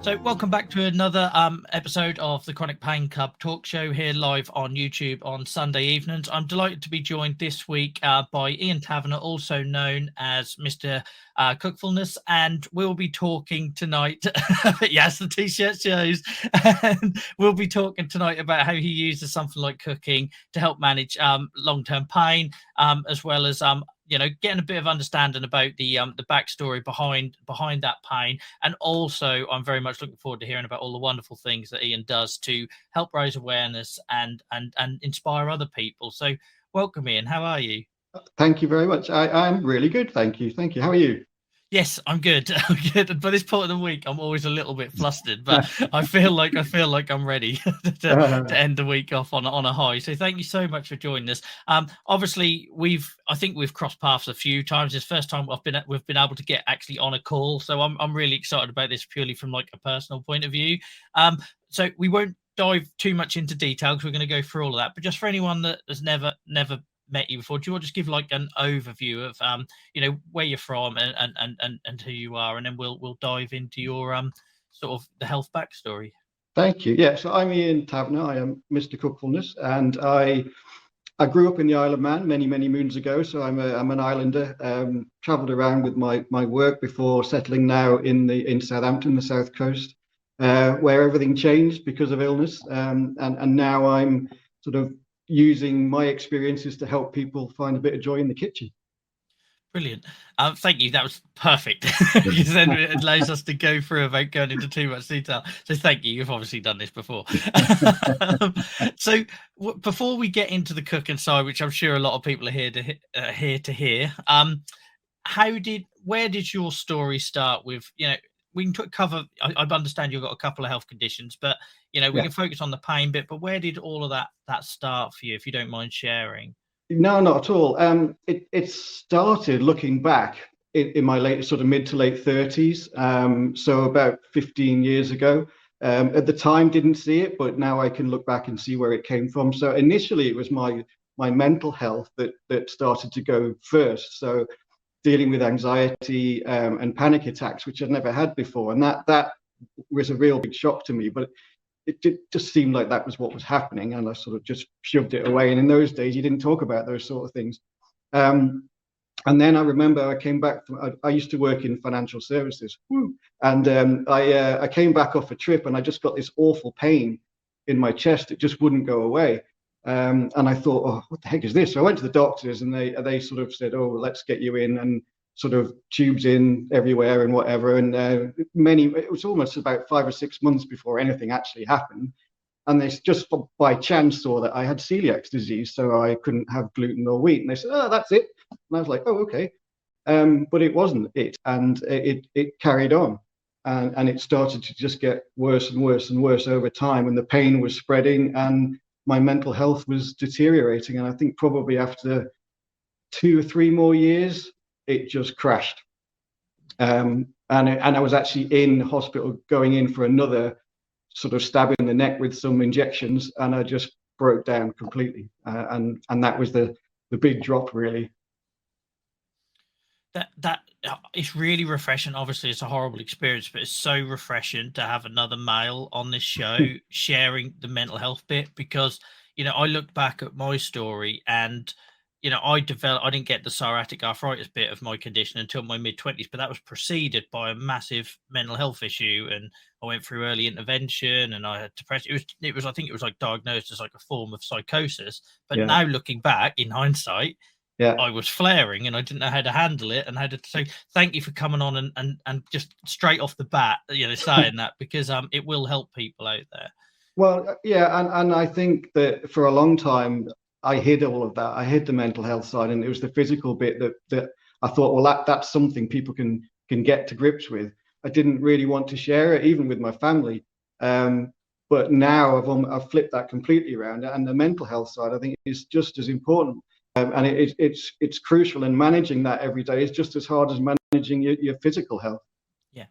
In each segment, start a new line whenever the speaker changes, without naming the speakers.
So welcome back to another episode of the Chronic Pain Club talk show here live on YouTube on Sunday evenings. I'm delighted to be joined this week by Ian Taverner, also known as Mr Cookfulness, and we'll be talking tonight. Yes, the t-shirt shows. And we'll be talking tonight about how he uses something like cooking to help manage long-term pain, as well as getting a bit of understanding about the backstory behind that pain. And also, I'm very much looking forward to hearing about all the wonderful things that Ian does to help raise awareness and inspire other people. So welcome, Ian. How are you?
Thank you very much. I'm really good. Thank you. How are you?
Yes, I'm good. I'm good. And by this point of the week, I'm always a little bit flustered, but I feel like I'm ready to end the week off on a high. So thank you so much for joining us. Obviously, I think we've crossed paths a few times. It's the first time we've been able to get actually on a call. So I'm really excited about this purely from like a personal point of view. So we won't dive too much into detail because we're going to go through all of that. But just for anyone that has never met you before, do you want to just give like an overview of where you're from and who you are, and then we'll dive into your sort of the health backstory.
Thank you. Yeah, so I'm Ian Taverner. I am Mr Cookfulness, and I grew up in the Isle of Man many moons ago. So I'm an islander. Travelled around with my work before settling now in Southampton, the south coast, where everything changed because of illness, and now I'm sort of using my experiences to help people find a bit of joy in the kitchen.
Brilliant. Thank you. That was perfect. Because then it allows us to go through without going into too much detail. So thank you. You've obviously done this before. So before we get into the cooking side, which I'm sure a lot of people are here to hear, where did your story start with, we can cover, I understand you've got a couple of health conditions, but, we can focus on the pain bit, but where did all of that start for you, if you don't mind sharing?
No, not at all. It started looking back in my late sort of mid to late 30s. So about 15 years ago. At the time, didn't see it, but now I can look back and see where it came from. So initially, it was my mental health that started to go first. So dealing with anxiety and panic attacks, which I'd never had before. And that was a real big shock to me. But it just seemed like that was what was happening, and I sort of just shoved it away. And in those days, you didn't talk about those sort of things. And then I remember I came back from, I used to work in financial services, and I came back off a trip, and I just got this awful pain in my chest. It just wouldn't go away. And I thought, oh, what the heck is this? So I went to the doctors, and they sort of said, oh, let's get you in, and sort of tubes in everywhere and whatever. And it was almost about 5 or 6 months before anything actually happened. And they just by chance saw that I had celiac disease, so I couldn't have gluten or wheat. And they said, oh, that's it. And I was like, oh, okay. But it wasn't it. And it carried on. And it started to just get worse and worse and worse over time. And the pain was spreading, and my mental health was deteriorating. And I think probably after 2 or 3 more years, it just crashed. And I was actually in hospital going in for another sort of stab in the neck with some injections, and I just broke down completely. And that was the big drop, really.
That it's really refreshing. Obviously, it's a horrible experience, but it's so refreshing to have another male on this show sharing the mental health bit, because, I looked back at my story, and I didn't get the psoriatic arthritis bit of my condition until my mid-20s, but that was preceded by a massive mental health issue, and I went through early intervention, and I had depression. I think it was like diagnosed as like a form of psychosis. But now looking back in hindsight, I was flaring, and I didn't know how to handle it, and how to. So thank you for coming on and just straight off the bat, saying that, because it will help people out there.
Well, yeah, and I think that for a long time, I hid all of that. I hid the mental health side, and it was the physical bit that I thought, well, that's something people can get to grips with. I didn't really want to share it, even with my family. But now I've flipped that completely around, and the mental health side, I think, is just as important. And it's crucial, and managing that every day is just as hard as managing your physical health.
Yeah,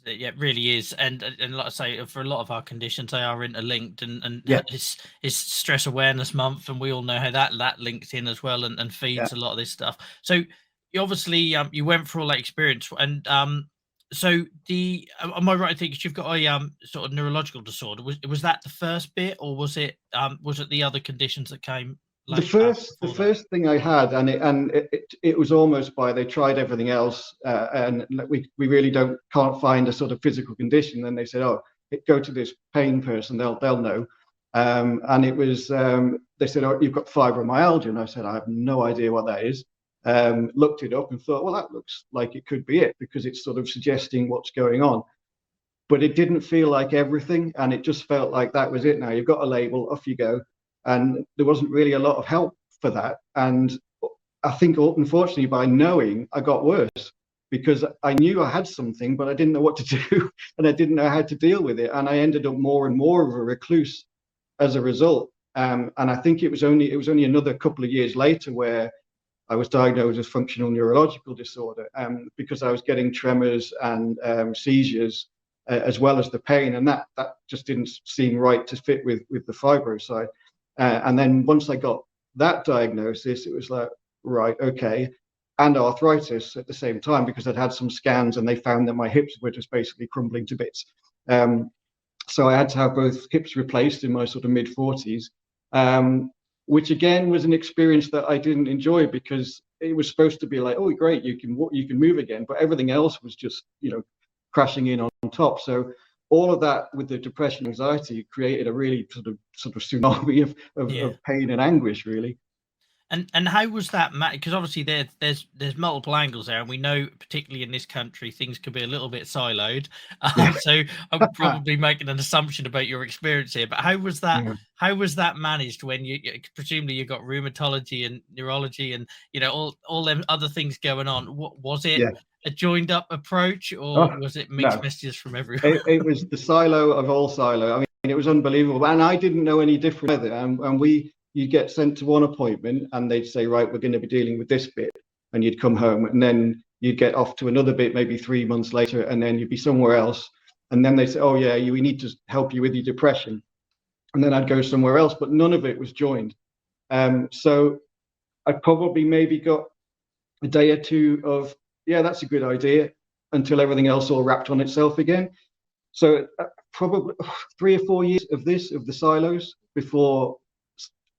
Yeah, it really is, and like I say, for a lot of our conditions, they are interlinked, and
Yeah,
it's Stress Awareness Month, and we all know how that links in as well, and
yeah.
feeds a lot of this stuff. So you obviously you went through all that experience, and so the am I right in thinking you've got a sort of neurological disorder? Was that the first bit, or was it the other conditions that came
The
like
first, the
before that?
first thing I had, and it was almost by they tried everything else, and we really can't find a sort of physical condition. Then they said, oh, go to this pain person, they'll know. And it was they said, oh, you've got fibromyalgia, and I said, I have no idea what that is. Looked it up and thought, well, that looks like it could be it because it's sort of suggesting what's going on. But it didn't feel like everything, and it just felt like that was it. Now you've got a label, off you go, and there wasn't really a lot of help for that. And I think, unfortunately, by knowing, I got worse because I knew I had something, but I didn't know what to do, and I didn't know how to deal with it, and I ended up more and more of a recluse as a result. And I think it was only another couple of years later where I was diagnosed with functional neurological disorder, because I was getting tremors and seizures, as well as the pain, and that just didn't seem right to fit with the fibro side. And then once I got that diagnosis, it was like, right, okay, and arthritis at the same time because I'd had some scans and they found that my hips were just basically crumbling to bits. So I had to have both hips replaced in my sort of mid 40s, um, which again was an experience that I didn't enjoy because it was supposed to be like, oh, great, you can move again, but everything else was just crashing in on top. So all of that with the depression, anxiety created a really sort of tsunami
Yeah.
of pain and anguish, really.
And how was that, Matt? Because obviously there's multiple angles there, and we know, particularly in this country, things can be a little bit siloed.
Yeah.
So I'm probably making an assumption about your experience here, but how was that?
Yeah.
How was that managed when presumably you got rheumatology and neurology and all them other things going on? What was it?
Yeah.
A joined up approach, or
Oh,
was it mixed
no.
messages from everywhere?
It was the silo of all silo. I mean, it was unbelievable, and I didn't know any different either. And you get sent to one appointment, and they'd say, right, we're going to be dealing with this bit, and you'd come home, and then you'd get off to another bit, maybe 3 months later, and then you'd be somewhere else, and then they say, oh yeah, we need to help you with your depression, and then I'd go somewhere else, but none of it was joined. So I probably maybe got a day or two of, yeah, that's a good idea, until everything else all wrapped on itself again. So probably 3 or 4 years of the silos before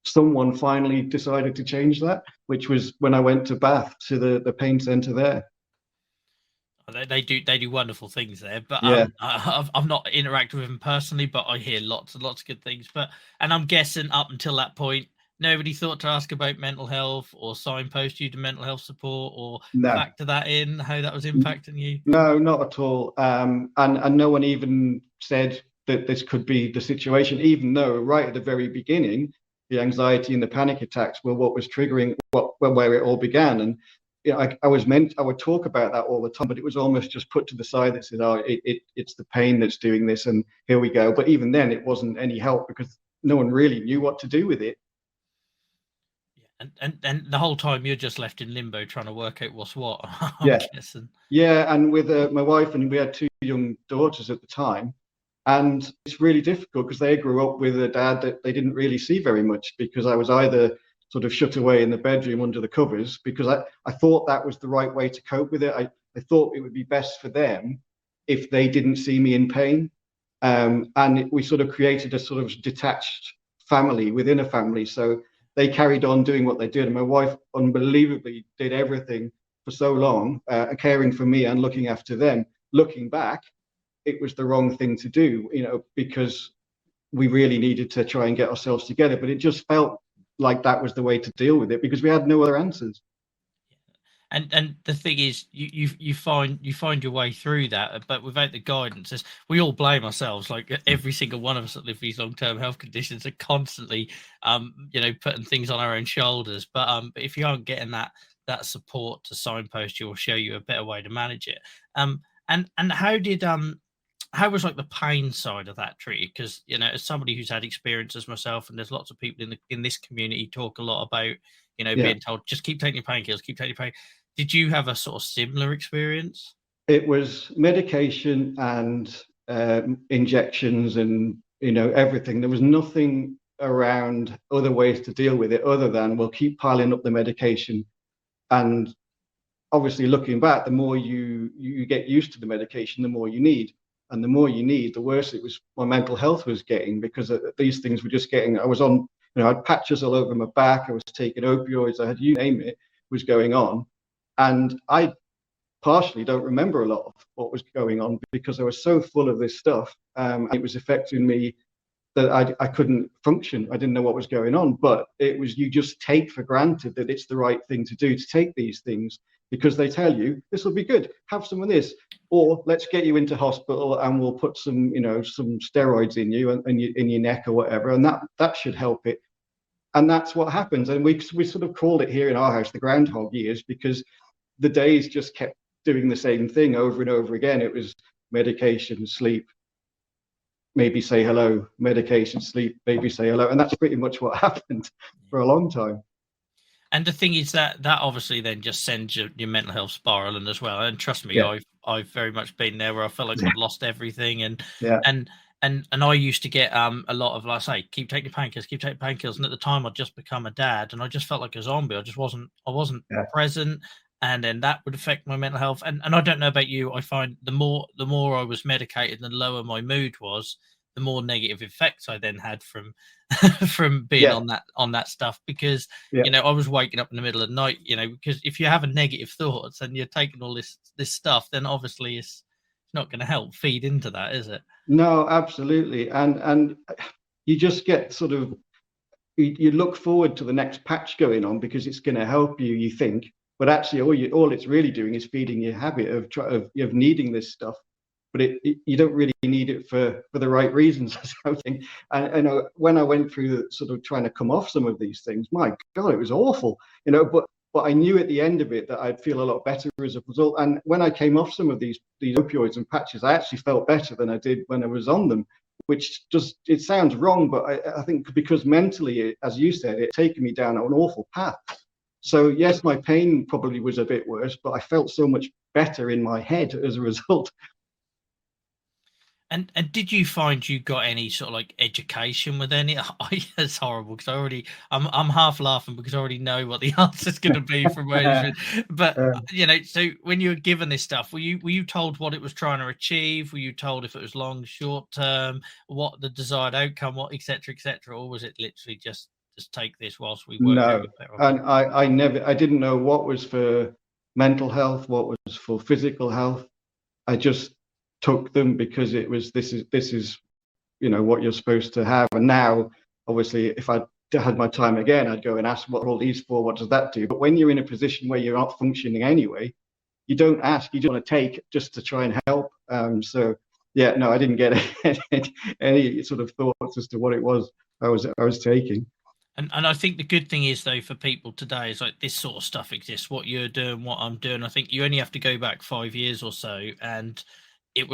someone finally decided to change that, which was when I went to Bath to the pain centre there.
They do wonderful things there, but
Yeah,
I've not interacted with them personally, but I hear lots and lots of good things. And I'm guessing up until that point, nobody thought to ask about mental health or signpost you to mental health support or
no,
factor that in, how that was impacting you.
no, not at all. And no one even said that this could be the situation, even though right at the very beginning, the anxiety and the panic attacks were what was triggering where it all began. And I would talk about that all the time, but it was almost just put to the side that said, oh, it's the pain that's doing this, and here we go. But even then, it wasn't any help because no one really knew what to do with it.
And the whole time you're just left in limbo trying to work out what's what. I'm
Yeah,
guessing.
yeah. And with my wife, and we had two young daughters at the time, and it's really difficult because they grew up with a dad that they didn't really see very much because I was either sort of shut away in the bedroom under the covers because I thought that was the right way to cope with it. I thought it would be best for them if they didn't see me in pain. And we sort of created a sort of detached family within a family. So they carried on doing what they did. And my wife unbelievably did everything for so long, caring for me and looking after them. Looking back, it was the wrong thing to do, because we really needed to try and get ourselves together. But it just felt like that was the way to deal with it because we had no other answers.
And the thing is, you find your way through that, but without the guidance, as we all blame ourselves. Like every single one of us that live these long-term health conditions are constantly, putting things on our own shoulders. But if you aren't getting that support to signpost you or show you a better way to manage it, and how was like the pain side of that treated? Because as somebody who's had experiences myself, and there's lots of people in this community talk a lot about
Yeah.
being told just keep taking your painkillers, keep taking your pain. Did you have a sort of similar experience?
It was medication and injections and everything. There was nothing around other ways to deal with it other than we'll keep piling up the medication. And obviously, looking back, the more you get used to the medication, the more you need. And the more you need, the worse it was. My mental health was getting, because these things were just getting. I was on, I had patches all over my back. I was taking opioids. I had, you name it, was going on. And I partially don't remember a lot of what was going on because I was so full of this stuff. It was affecting me that I couldn't function. I didn't know what was going on, but it was, you just take for granted that it's the right thing to do to take these things because they tell you this will be good, have some of this, or let's get you into hospital and we'll put some, some steroids in you and in your neck or whatever, and that should help it. And that's what happens. And we sort of called it here in our house the groundhog years, because the days just kept doing the same thing over and over again. It was medication, sleep, maybe say hello, medication, sleep, maybe say hello. And that's pretty much what happened for a long time.
And the thing is that obviously then just sends your mental health spiraling as well. And trust me, yeah. I've very much been there where I felt like I'd lost everything. And I used to get a lot of, like I say, keep taking painkillers. And at the time I'd just become a dad and I just felt like a zombie. I wasn't present. And then that would affect my mental health. And I don't know about you, I find the more I was medicated, the lower my mood was, the more negative effects I then had from being on that stuff. Because I was waking up in the middle of the night, because if you have a negative thoughts and you're taking all this stuff, then obviously it's not going to help feed into that, is it?
No, absolutely. And you just get sort of, you look forward to the next patch going on because it's going to help you, you think. But actually, all it's really doing is feeding your habit of needing this stuff. But you don't really need it for the right reasons, I think. And when I went through sort of trying to come off some of these things, my God, it was awful. But I knew at the end of it that I'd feel a lot better as a result. And when I came off some of these opioids and patches, I actually felt better than I did when I was on them. Which just, it sounds wrong, but I think because mentally, as you said, it's taken me down an awful path. So yes, my pain probably was a bit worse, but I felt so much better in my head as a result.
And did you find you got any sort of like education with any? It's horrible because I'm half laughing because I already know what the answer is going to be from where. But so when you were given this stuff, were you told what it was trying to achieve? Were you told if it was long, short term, what the desired outcome, what etc., or was it literally just take this whilst we work?
No, and I didn't know what was for mental health, what was for physical health. I just took them because it was, this is what you're supposed to have. And now, obviously, if I had my time again, I'd go and ask what are all these for, what does that do? But when you're in a position where you're not functioning anyway, you don't ask, you don't want to take just to try and help. So yeah, no, I didn't get any sort of thoughts as to what it was I was taking.
And I think the good thing is, though, for people today is like this sort of stuff exists. What you're doing, what I'm doing. I think you only have to go back 5 years or so, and it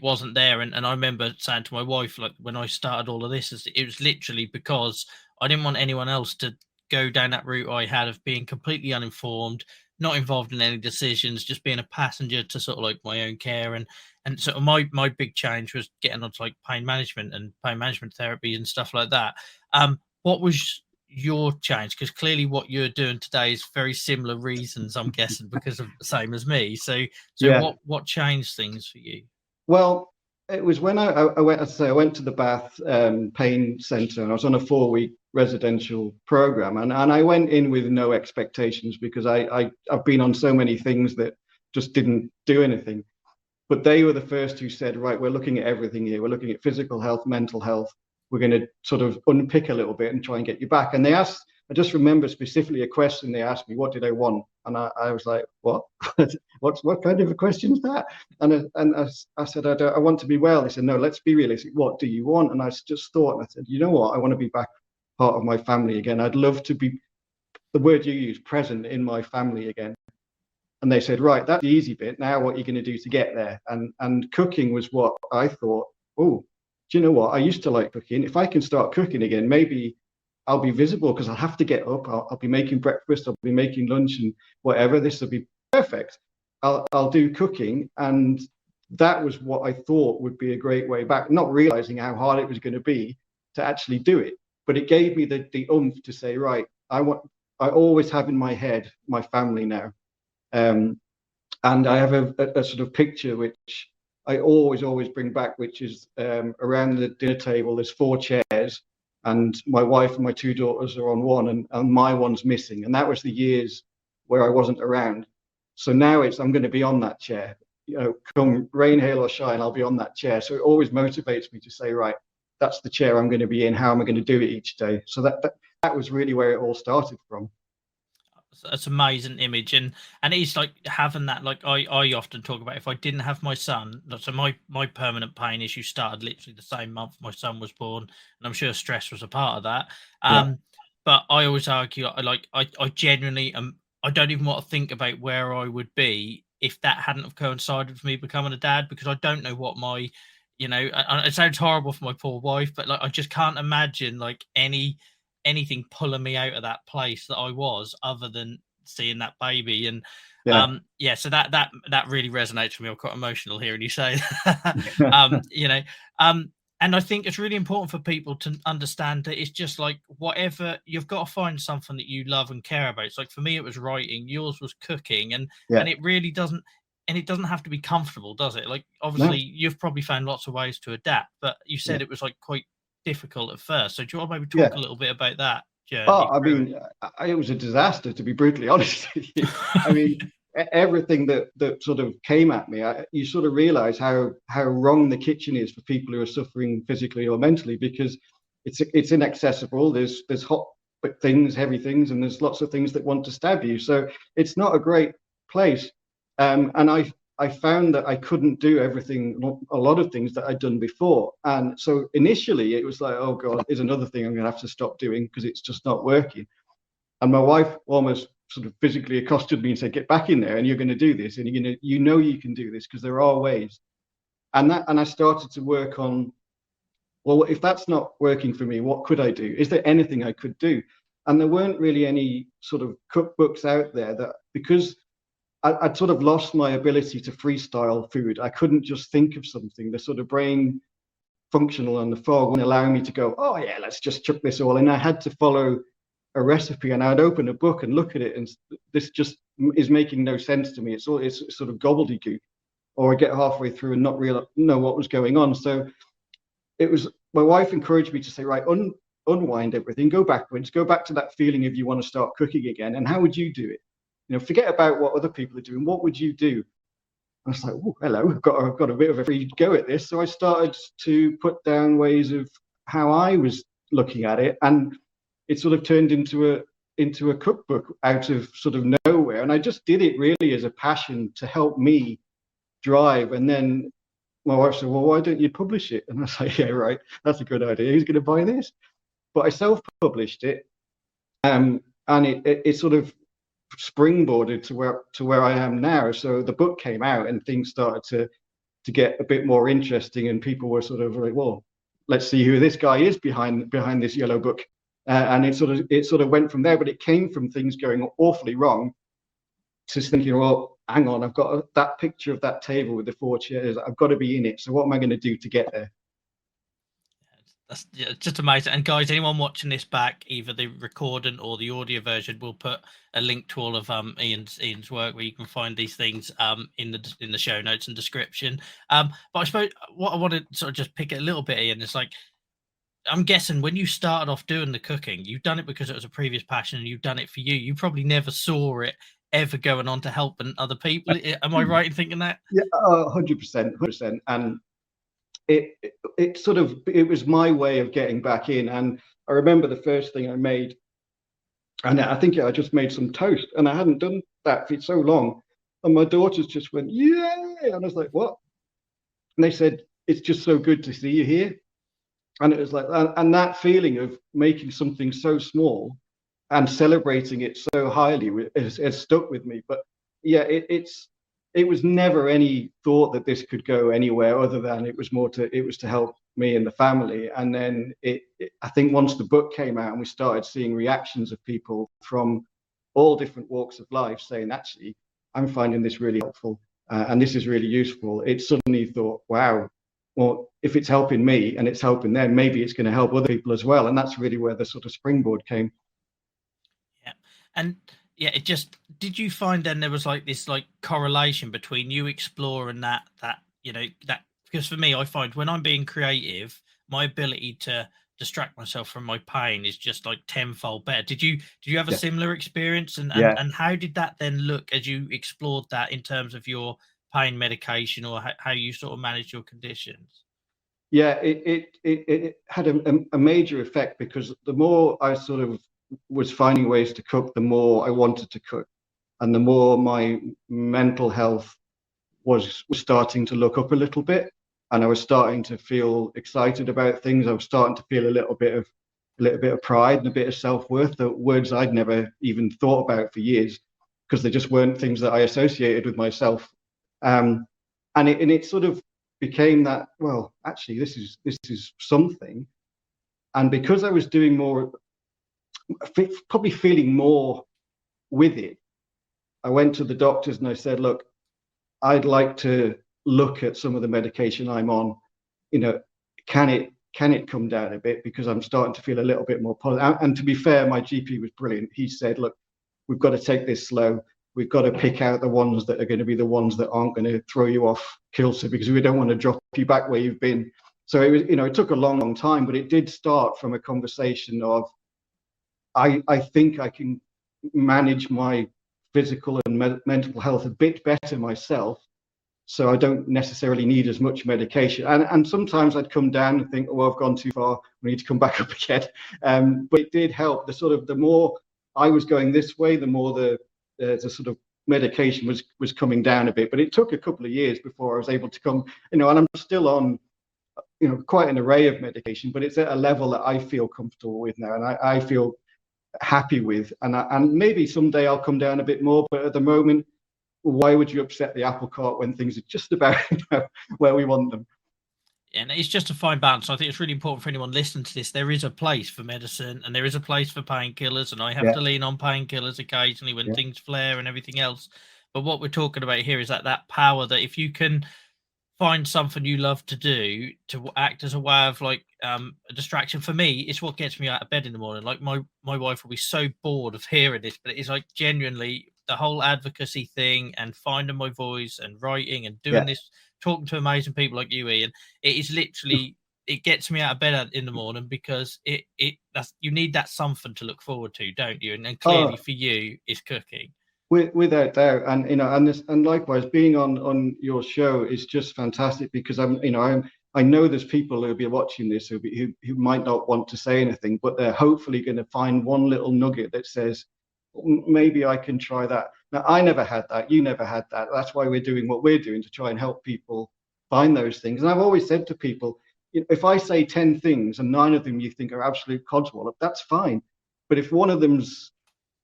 wasn't there. And I remember saying to my wife, like when I started all of this, it was literally because I didn't want anyone else to go down that route I had of being completely uninformed, not involved in any decisions, just being a passenger to sort of like my own care. And sort of my big change was getting onto like pain management and pain management therapy and stuff like that. What was your change? Because clearly what you're doing today is very similar reasons, I'm guessing, because of the same as me. So what changed things for you?
Well, it was when I went to the Bath pain centre, and I was on a 4-week residential program, and I went in with no expectations because I've been on so many things that just didn't do anything. But they were the first who said, right, we're looking at everything here. We're looking at physical health, mental health. We're going to sort of unpick a little bit and try and get you back. And they asked, I just remember specifically a question they asked me, what did I want? And I was like, what? what kind of a question is that? And I said, I want to be well. They said, no, let's be realistic. What do you want? And I just thought, and I said, you know what? I want to be back part of my family again. I'd love to be, the word you use, present in my family again. And they said, right, that's the easy bit. Now what are you going to do to get there? And cooking was what I thought, oh, do you know what? I used to like cooking. If I can start cooking again, maybe I'll be visible because I'll have to get up. I'll be making breakfast. I'll be making lunch and whatever. This will be perfect. I'll do cooking. And that was what I thought would be a great way back, not realizing how hard it was going to be to actually do it. But it gave me the oomph to say, right, I always have in my head my family now. And I have a sort of picture which I always bring back, which is around the dinner table. There's 4 chairs, and my wife and my 2 daughters are on one, and my one's missing. And that was the years where I wasn't around. So now I'm going to be on that chair. Come rain, hail, or shine, I'll be on that chair. So it always motivates me to say, right, that's the chair I'm going to be in. How am I going to do it each day? So that was really where it all started from.
That's an amazing image, and it's like having that, like I often talk about, if I didn't have my son, so my permanent pain issue started literally the same month my son was born, and I'm sure stress was a part of that. But I always argue, I genuinely I don't even want to think about where I would be if that hadn't have coincided with me becoming a dad, because I don't know what my, it sounds horrible for my poor wife, but like I just can't imagine like anything pulling me out of that place that I was, other than seeing that baby. And so that really resonates with me. I'm quite emotional hearing you say that. And I think it's really important for people to understand that it's just like, whatever, you've got to find something that you love and care about. It's like, for me it was writing, yours was cooking, and it really doesn't, and it doesn't have to be comfortable, does it? Like, obviously you've probably found lots of ways to adapt, but you said it was like quite difficult at first. So do you want to maybe talk a little bit about that journey?
I mean, it was a disaster, to be brutally honest with you. I mean, everything that sort of came at me, you sort of realize how wrong the kitchen is for people who are suffering physically or mentally, because it's inaccessible. There's hot things, heavy things, and there's lots of things that want to stab you. So it's not a great place. And I found that I couldn't do a lot of things that I'd done before. And so initially it was like, oh God, here's another thing I'm going to have to stop doing because it's just not working. And my wife almost sort of physically accosted me and said, get back in there and you're going to do this. And you can do this because there are ways. And I started to work on, well, if that's not working for me, what could I do? Is there anything I could do? And there weren't really any sort of cookbooks out there, that because I'd sort of lost my ability to freestyle food. I couldn't just think of something. The sort of brain functional and the fog wouldn't allow me to go, oh yeah, let's just chuck this all in. I had to follow a recipe, and I'd open a book and look at it, and this just is making no sense to me. It's sort of gobbledygook, or I get halfway through and not really know what was going on. So it was, my wife encouraged me to say, right, unwind everything, go backwards, go back to that feeling of you want to start cooking again, and how would you do it? Forget about what other people are doing. What would you do? I was like, oh, hello, I've got a bit of a free go at this. So I started to put down ways of how I was looking at it, and it sort of turned into a cookbook out of sort of nowhere. And I just did it really as a passion to help me drive. And then my wife said, well, why don't you publish it? And I was like, yeah, right, that's a good idea. Who's going to buy this? But I self-published it, and it sort of springboarded to where I am now. So the book came out and things started to get a bit more interesting, and people were sort of like, well, let's see who this guy is behind this yellow book. And it sort of went from there. But it came from things going awfully wrong to thinking, well, hang on, I've got that picture of that table with the 4 chairs. I've got to be in it. So what am I going to do to get there?
That's just amazing. And guys, anyone watching this back, either the recording or the audio version, we'll put a link to all of Ian's work, where you can find these things in the show notes and description. But I suppose what I want to sort of just pick it a little bit, Ian, is like, I'm guessing when you started off doing the cooking, you've done it because it was a previous passion, and you've done it for you. You probably never saw it ever going on to helping other people. Am I right in thinking that?
Yeah, 100%. And it was my way of getting back in. And I remember the first thing I made, and I think I just made some toast, and I hadn't done that for so long. And my daughters just went, yay! And I was like, what? And they said, it's just so good to see you here. And it was like, and that feeling of making something so small and celebrating it so highly has stuck with me. But yeah, it was never any thought that this could go anywhere other than it was to help me and the family. And then I think once the book came out and we started seeing reactions of people from all different walks of life saying, actually, I'm finding this really helpful, and this is really useful. It suddenly thought, wow, well, if it's helping me and it's helping them, maybe it's going to help other people as well. And that's really where the sort of springboard came.
Yeah. And yeah, it just, did you find then there was like this like correlation between you exploring that, that, because for me, I find when I'm being creative, my ability to distract myself from my pain is just like tenfold better. Did you have a
Yeah.
similar experience? And
Yeah.
and how did that then look as you explored that in terms of your pain medication, or how you sort of managed your conditions?
Yeah, it had a major effect, because the more I sort of was finding ways to cook, the more I wanted to cook, and the more my mental health was starting to look up a little bit, and I was starting to feel excited about things. I was starting to feel a little bit of pride and a bit of self-worth, the words I'd never even thought about for years, because they just weren't things that I associated with myself. And it sort of became that, well, actually this is something. And because I was doing more, probably feeling more with it, I went to the doctors and I said, look, I'd like to look at some of the medication I'm on. Can it come down a bit, because I'm starting to feel a little bit more positive. And to be fair, my GP was brilliant. He said, look, we've got to take this slow. We've got to pick out the ones that are going to be the ones that aren't going to throw you off kilter, because we don't want to drop you back where you've been. So it was, it took a long time, but it did start from a conversation of, I think I can manage my physical and mental health a bit better myself, so I don't necessarily need as much medication. And sometimes I'd come down and think, oh, I've gone too far, we need to come back up again. But it did help. The more I was going this way, the more the sort of medication was coming down a bit. But it took a couple of years before I was able to come, and I'm still on, quite an array of medication, but it's at a level that I feel comfortable with now, and I feel happy with. And maybe someday I'll come down a bit more, but at the moment, why would you upset the apple cart when things are just about where we want them?
And it's just a fine balance. I think it's really important for anyone listening to this. There is a place for medicine and there is a place for painkillers, and I have to lean on painkillers occasionally when things flare and everything else. But what we're talking about here is that power, that if you can find something you love to do to act as a way of like a distraction. For me, it's what gets me out of bed in the morning. Like my wife will be so bored of hearing this, but it's like genuinely the whole advocacy thing and finding my voice and writing and doing this, talking to amazing people like you, Ian. It is literally, it gets me out of bed in the morning, because that's, you need that something to look forward to, don't you? And clearly for you, it's cooking.
Without doubt, and and likewise, being on your show is just fantastic, because I know there's people who'll be watching this who might not want to say anything, but they're hopefully going to find one little nugget that says, maybe I can try that. Now, I never had that. You never had that. That's why we're doing what we're doing, to try and help people find those things. And I've always said to people, if I say 10 things and 9 of them you think are absolute codswallop, that's fine. But if one of them's,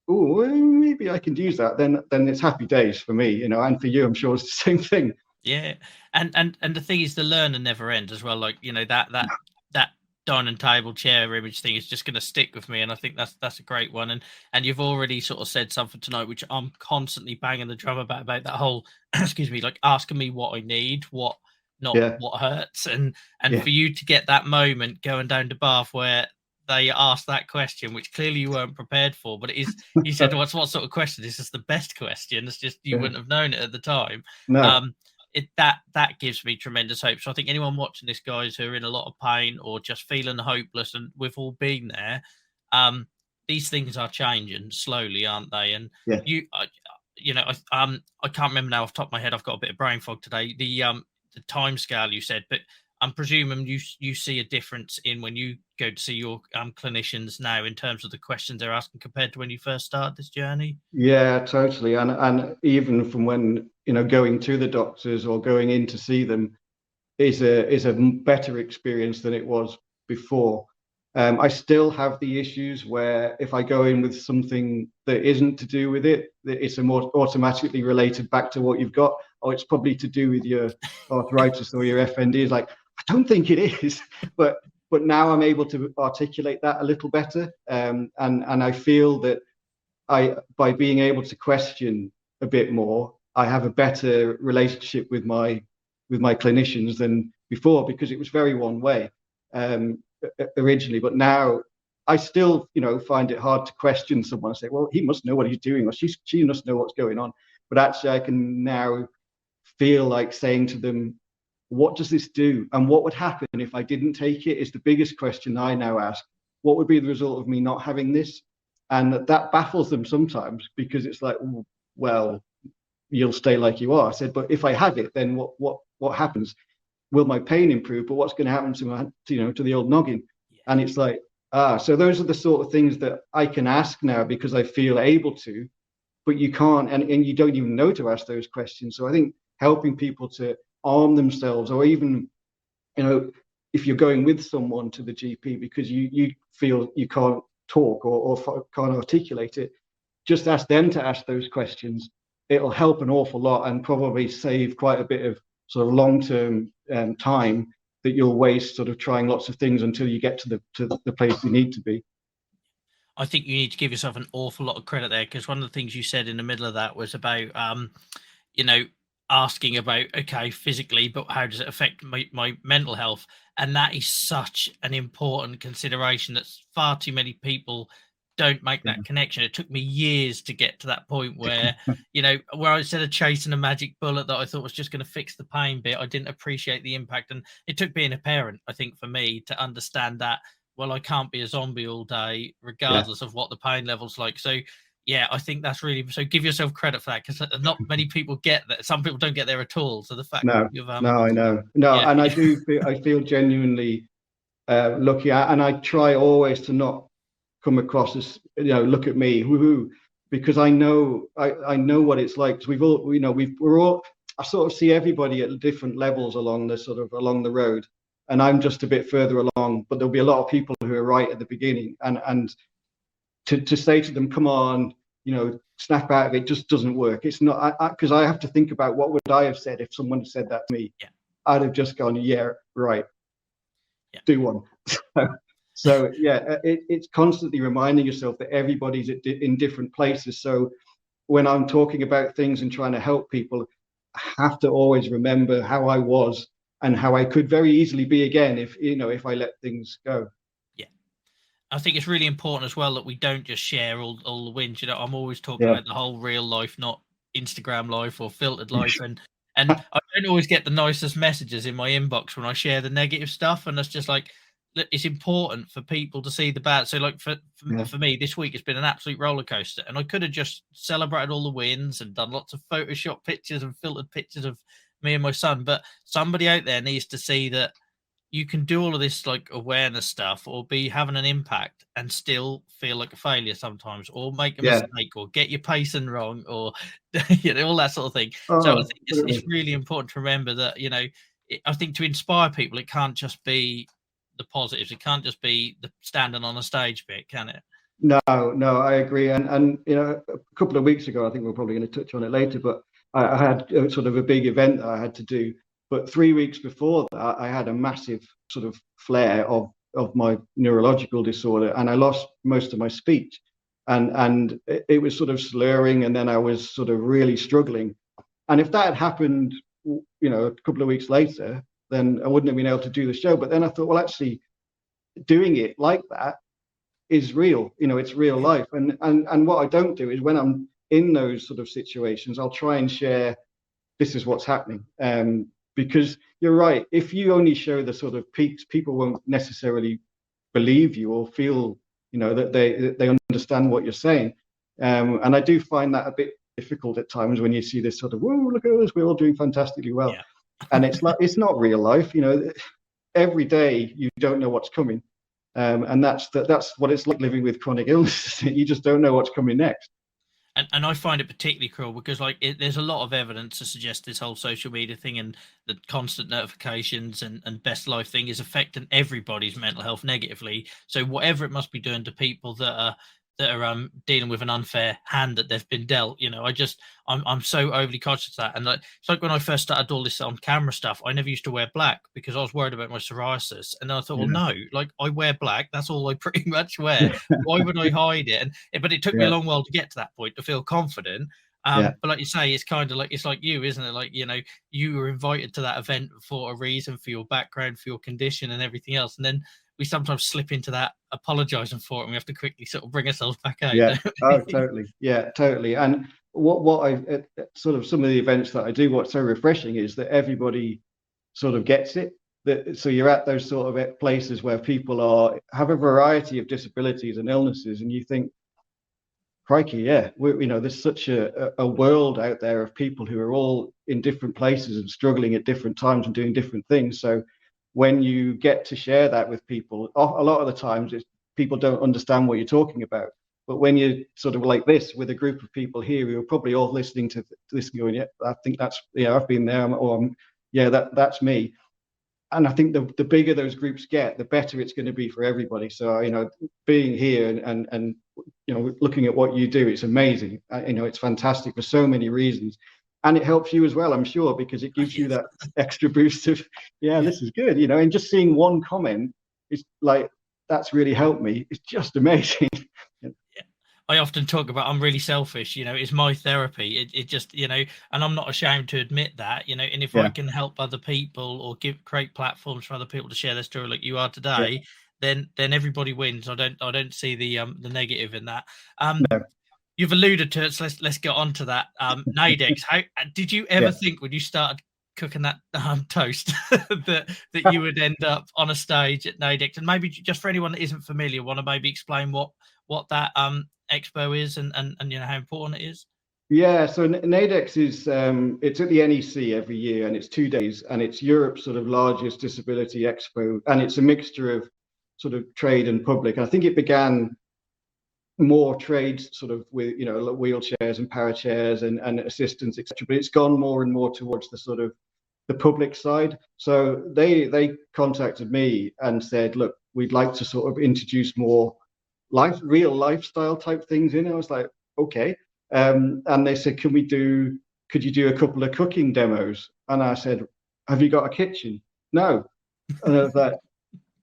oh, maybe I can use that, then it's happy days for me, and for you, I'm sure it's the same thing.
Yeah, and the thing is, the learning never ends as well. Like, that dining table chair image thing is just going to stick with me, and I think that's a great one. And you've already sort of said something tonight, which I'm constantly banging the drum about that whole excuse me, like asking me what I need, what hurts, and for you to get that moment going down to Bath where they asked that question, which clearly you weren't prepared for, but it is, you said, what sort of question? This is the best question. It's just, you wouldn't have known it at the time.
No.
That gives me tremendous hope. So I think anyone watching this, guys, who are in a lot of pain or just feeling hopeless, and we've all been there, these things are changing slowly, aren't they? And I can't remember now off the top of my head. I've got a bit of brain fog today. The time scale you said, but I'm presuming you see a difference in when you go to see your clinicians now in terms of the questions they're asking compared to when you first started this journey.
Yeah, totally. And even from when, going to the doctors or going in to see them is a better experience than it was before. I still have the issues where if I go in with something that isn't to do with it, it's a more automatically related back to what you've got. Oh, it's probably to do with your arthritis or your FND. It's like, I don't think it is, but now I'm able to articulate that a little better, and I feel that by being able to question a bit more, I have a better relationship with my clinicians than before, because it was very one way originally. But now I still, find it hard to question someone and say, well, he must know what he's doing, or she must know what's going on. But actually, I can now feel like saying to them, what does this do? And what would happen if I didn't take it is the biggest question I now ask. What would be the result of me not having this? And that baffles them sometimes, because it's like, well, you'll stay like you are. I said, but if I have it, then what happens? Will my pain improve? But what's going to happen to my, to the old noggin? And it's like, so those are the sort of things that I can ask now because I feel able to, but you can't, and you don't even know to ask those questions. So I think helping people to arm themselves, or even, if you're going with someone to the GP because you feel you can't talk or can't articulate it, just ask them to ask those questions. It'll help an awful lot, and probably save quite a bit of sort of long-term time that you'll waste sort of trying lots of things until you get to the place you need to be.
I think you need to give yourself an awful lot of credit there, because one of the things you said in the middle of that was about, asking about, okay, physically, but how does it affect my mental health? And that is such an important consideration that far too many people don't make that connection. It took me years to get to that point where, where instead of chasing a magic bullet that I thought was just going to fix the pain bit, I didn't appreciate the impact. And it took being a parent, I think, for me to understand that, well, I can't be a zombie all day, regardless of what the pain level's like. So, yeah, I think that's really, so give yourself credit for that, because not many people get that. Some people don't get there at all. So the fact that you've
I know. And I feel genuinely lucky, and I try always to not come across as, look at me, woohoo, because I know what it's like. Because we're all, I sort of see everybody at different levels along the road, and I'm just a bit further along, but there'll be a lot of people who are right at the beginning, and to say to them, come on, snap out of it, just doesn't work. It's not, because I have to think about what would I have said if someone had said that to me. I'd have just gone, yeah, right, do one. So yeah, it's constantly reminding yourself that everybody's in different places. So when I'm talking about things and trying to help people, I have to always remember how I was and how I could very easily be again if I let things go.
I think it's really important as well that we don't just share all the wins. I'm always talking about the whole real life, not Instagram life or filtered life. And I don't always get the nicest messages in my inbox when I share the negative stuff. And that's just like, it's important for people to see the bad. So like for me, this week, it's been an absolute roller coaster. And I could have just celebrated all the wins and done lots of Photoshop pictures and filtered pictures of me and my son. But somebody out there needs to see that you can do all of this like awareness stuff, or be having an impact and still feel like a failure sometimes, or make a mistake, or get your pacing wrong, or all that sort of thing. So I think it's really important to remember that, I think to inspire people, it can't just be the positives. It can't just be the standing on a stage bit, can it?
No, I agree. And a couple of weeks ago, I think we're probably going to touch on it later, but I had sort of a big event that I had to do. But 3 weeks before that, I had a massive sort of flare of my neurological disorder, and I lost most of my speech, and it was sort of slurring, and then I was sort of really struggling. And if that had happened, a couple of weeks later, then I wouldn't have been able to do the show. But then I thought, well, actually, doing it like that is real. It's real life. And what I don't do is, when I'm in those sort of situations, I'll try and share, this is what's happening. Because you're right, if you only show the sort of peaks, people won't necessarily believe you or feel, that they understand what you're saying. And I do find that a bit difficult at times when you see this sort of, whoa, look at us, we're all doing fantastically well. Yeah. And it's like, it's not real life. Every day you don't know what's coming. And that's what it's like living with chronic illness. You just don't know what's coming next.
And I find it particularly cruel because there's a lot of evidence to suggest this whole social media thing and the constant notifications and best life thing is affecting everybody's mental health negatively. So whatever it must be doing to people that are dealing with an unfair hand that they've been dealt, I'm so overly conscious of that. And it's like when I first started all this on camera stuff, I never used to wear black because I was worried about my psoriasis. And then I thought, well, no, I wear black. That's all I pretty much wear. Why would I hide it? But it took me a long while to get to that point to feel confident. But like you say, it's kind of like, it's like you, isn't it? Like, you know, you were invited to that event for a reason, for your background, for your condition and everything else. And then we sometimes slip into that apologizing for it, and we have to quickly sort of bring ourselves back out.
Yeah. Oh, totally. Yeah, totally. And what I sort of some of the events that I do, what's so refreshing is that everybody sort of gets it. That so you're at those sort of places where people have a variety of disabilities and illnesses, and you think, crikey, yeah, there's such a world out there of people who are all in different places and struggling at different times and doing different things. So when you get to share that with people, a lot of the times people don't understand what you're talking about. But when you're sort of like this with a group of people here who are probably all listening to this going, yeah, I think that's, yeah, I've been there, or yeah, that's me. And I think the bigger those groups get, the better it's going to be for everybody. So, being here and looking at what you do, it's amazing. It's fantastic for so many reasons. And it helps you as well, I'm sure, because it gives you that extra boost of, this is good, and just seeing one comment is like, that's really helped me. It's just amazing.
I often talk about, I'm really selfish, it's my therapy. It just, and I'm not ashamed to admit that, and if I can help other people or create platforms for other people to share their story like you are today, then everybody wins. I don't see the negative in that.
No.
You've alluded to it, so let's get on to that. Naidex, how did you ever think when you started cooking that toast that you would end up on a stage at Naidex? And maybe just for anyone that isn't familiar, want to maybe explain what that expo is and how important it is?
Yeah, so Naidex is it's at the NEC every year, and it's 2 days, and it's Europe's sort of largest disability expo, and it's a mixture of sort of trade and public. And I think it began more trade sort of with wheelchairs and power chairs and assistants, etc. But it's gone more and more towards the sort of the public side. So they contacted me and said, look, we'd like to sort of introduce more real lifestyle type things in. I was like, okay. And they said, could you do a couple of cooking demos? And I said, have you got a kitchen? No. And I was like,